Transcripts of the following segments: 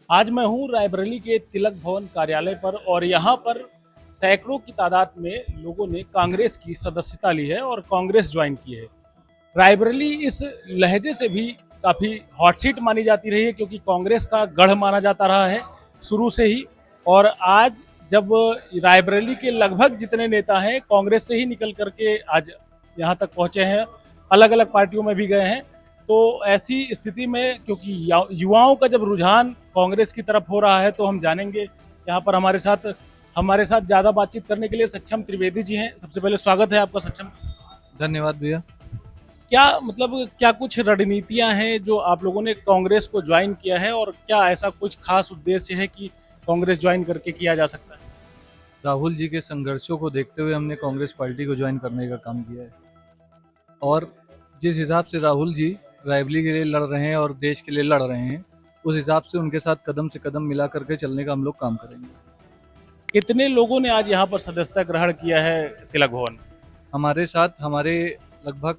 आज मैं हूँ रायबरेली के तिलक भवन कार्यालय पर और यहाँ पर सैकड़ों की तादाद में लोगों ने कांग्रेस की सदस्यता ली है और कांग्रेस ज्वाइन की है। रायबरेली इस लहजे से भी काफ़ी हॉट सीट मानी जाती रही है क्योंकि कांग्रेस का गढ़ माना जाता रहा है शुरू से ही। और आज जब रायबरेली के लगभग जितने नेता हैं कांग्रेस से ही निकल करके आज यहाँ तक पहुँचे हैं, अलग अलग पार्टियों में भी गए हैं। तो ऐसी स्थिति में क्योंकि युवाओं का जब रुझान कांग्रेस की तरफ हो रहा है तो हम जानेंगे। यहाँ पर हमारे साथ ज़्यादा बातचीत करने के लिए सक्षम त्रिवेदी जी हैं। सबसे पहले स्वागत है आपका सक्षम। धन्यवाद भैया। क्या मतलब क्या कुछ रणनीतियां हैं जो आप लोगों ने कांग्रेस को ज्वाइन किया है और क्या ऐसा कुछ खास उद्देश्य है कि कांग्रेस ज्वाइन करके किया जा सकता है? राहुल जी के संघर्षों को देखते हुए हमने कांग्रेस पार्टी को ज्वाइन करने का काम किया है। और जिस हिसाब से राहुल जी रायबरेली के लिए लड़ रहे हैं और देश के लिए लड़ रहे हैं, उस हिसाब से उनके साथ कदम से कदम मिला करके चलने का हम लोग काम करेंगे। कितने लोगों ने आज यहाँ पर सदस्यता ग्रहण किया है तिलक भवन? हमारे साथ हमारे लगभग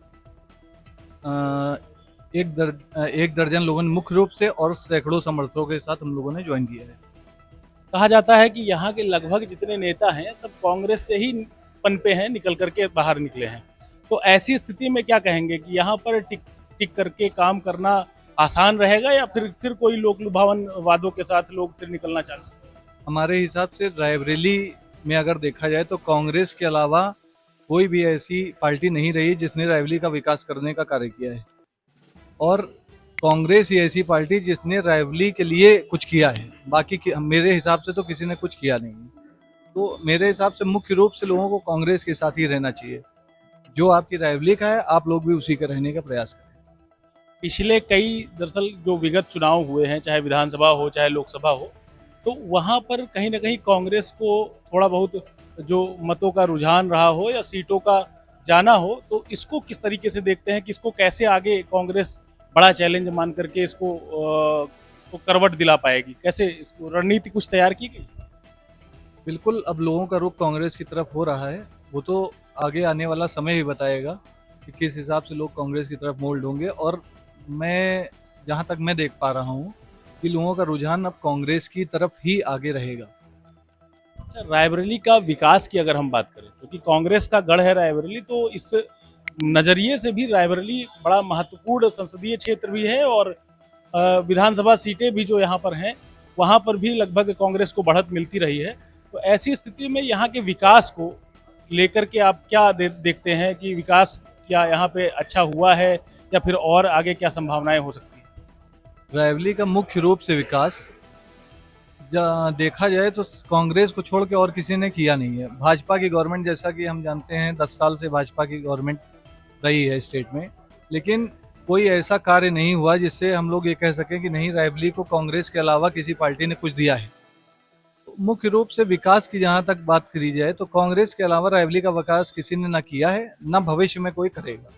एक दर्जन लोगों ने मुख्य रूप से और सैकड़ों समर्थकों के साथ हम लोगों ने ज्वाइन किया है। कहा जाता है कि यहाँ के लगभग जितने नेता हैं सब कांग्रेस से ही पनपे हैं, निकल करके बाहर निकले हैं। तो ऐसी स्थिति में क्या कहेंगे कि यहाँ पर टिक टिक करके काम करना आसान रहेगा या फिर कोई लोक लुभावन वादों के साथ लोग फिर निकलना चाहते हैं? हमारे हिसाब से रायबरेली में अगर देखा जाए तो कांग्रेस के अलावा कोई भी ऐसी पार्टी नहीं रही जिसने रायबरेली का विकास करने का कार्य किया है, और कांग्रेस ही ऐसी पार्टी जिसने रायबरेली के लिए कुछ किया है। बाकी मेरे हिसाब से तो किसी ने कुछ किया नहीं। तो मेरे हिसाब से मुख्य रूप से लोगों को कांग्रेस के साथ ही रहना चाहिए। जो आपकी रायबरेली का है आप लोग भी उसी का रहने का प्रयास करें। पिछले कई दरअसल जो विगत चुनाव हुए हैं, चाहे विधानसभा हो चाहे लोकसभा हो, तो वहाँ पर कहीं ना कहीं कांग्रेस को थोड़ा बहुत जो मतों का रुझान रहा हो या सीटों का जाना हो, तो इसको किस तरीके से देखते हैं कि इसको कैसे आगे कांग्रेस बड़ा चैलेंज मान करके इसको करवट दिला पाएगी? कैसे इसको रणनीति कुछ तैयार की गई? बिल्कुल, अब लोगों का रुख कांग्रेस की तरफ हो रहा है। वो तो आगे आने वाला समय ही बताएगा कि किस हिसाब से लोग कांग्रेस की तरफ मोल्ड होंगे। और मैं जहाँ तक मैं देख पा रहा हूँ कि लोगों का रुझान अब कांग्रेस की तरफ ही आगे रहेगा। अच्छा, रायबरेली का विकास की अगर हम बात करें, क्योंकि कांग्रेस का गढ़ है रायबरेली, तो इस नजरिए से भी रायबरेली बड़ा महत्वपूर्ण संसदीय क्षेत्र भी है और विधानसभा सीटें भी जो यहाँ पर हैं वहाँ पर भी लगभग कांग्रेस को बढ़त मिलती रही है। तो ऐसी स्थिति में यहाँ के विकास को लेकर के आप क्या देखते हैं कि विकास क्या यहाँ पे अच्छा हुआ है या फिर और आगे क्या संभावनाएं हो सकती हैं? रायबरेली का मुख्य रूप से विकास देखा जाए तो कांग्रेस को छोड़ के और किसी ने किया नहीं है। भाजपा की गवर्नमेंट, जैसा कि हम जानते हैं, 10 साल से भाजपा की गवर्नमेंट रही है स्टेट में, लेकिन कोई ऐसा कार्य नहीं हुआ जिससे हम लोग ये कह सकें कि नहीं, रायबरेली को कांग्रेस के अलावा किसी पार्टी ने कुछ दिया है। तो मुख्य रूप से विकास की जहाँ तक बात करी जाए तो कांग्रेस के अलावा रायबरेली का विकास किसी ने ना किया है, ना भविष्य में कोई करेगा।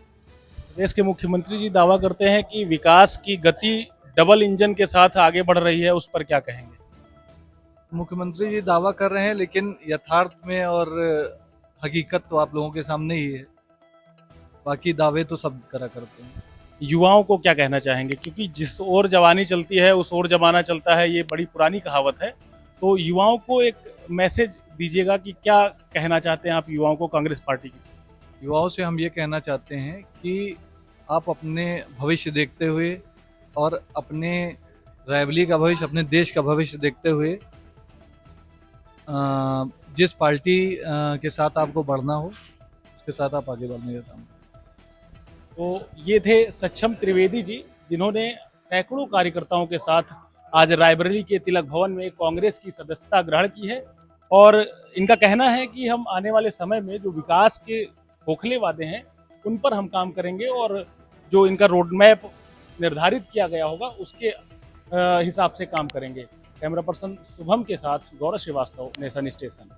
देश के मुख्यमंत्री जी दावा करते हैं कि विकास की गति डबल इंजन के साथ आगे बढ़ रही है, उस पर क्या कहेंगे? मुख्यमंत्री जी दावा कर रहे हैं, लेकिन यथार्थ में और हकीकत तो आप लोगों के सामने ही है। बाकी दावे तो सब करा करते हैं। युवाओं को क्या कहना चाहेंगे, क्योंकि जिस ओर जवानी चलती है उस ओर जमाना चलता है, ये बड़ी पुरानी कहावत है। तो युवाओं को एक मैसेज दीजिएगा कि क्या कहना चाहते हैं आप युवाओं को कांग्रेस पार्टी की? युवाओं से हम ये कहना चाहते हैं कि आप अपने भविष्य देखते हुए और अपने रायबरेली का भविष्य, अपने देश का भविष्य देखते हुए जिस पार्टी के साथ आपको बढ़ना हो उसके साथ आप आगे बढ़ने का काम करें। तो ये थे सक्षम त्रिवेदी जी, जिन्होंने सैकड़ों कार्यकर्ताओं के साथ आज रायबरेली के तिलक भवन में कांग्रेस की सदस्यता ग्रहण की है। और इनका कहना है कि हम आने वाले समय में जो विकास के खोखले वादे हैं उन पर हम काम करेंगे और जो इनका रोड मैप निर्धारित किया गया होगा उसके हिसाब से काम करेंगे। कैमरा पर्सन शुभम के साथ गौरव श्रीवास्तव, नेशन स्टेशन।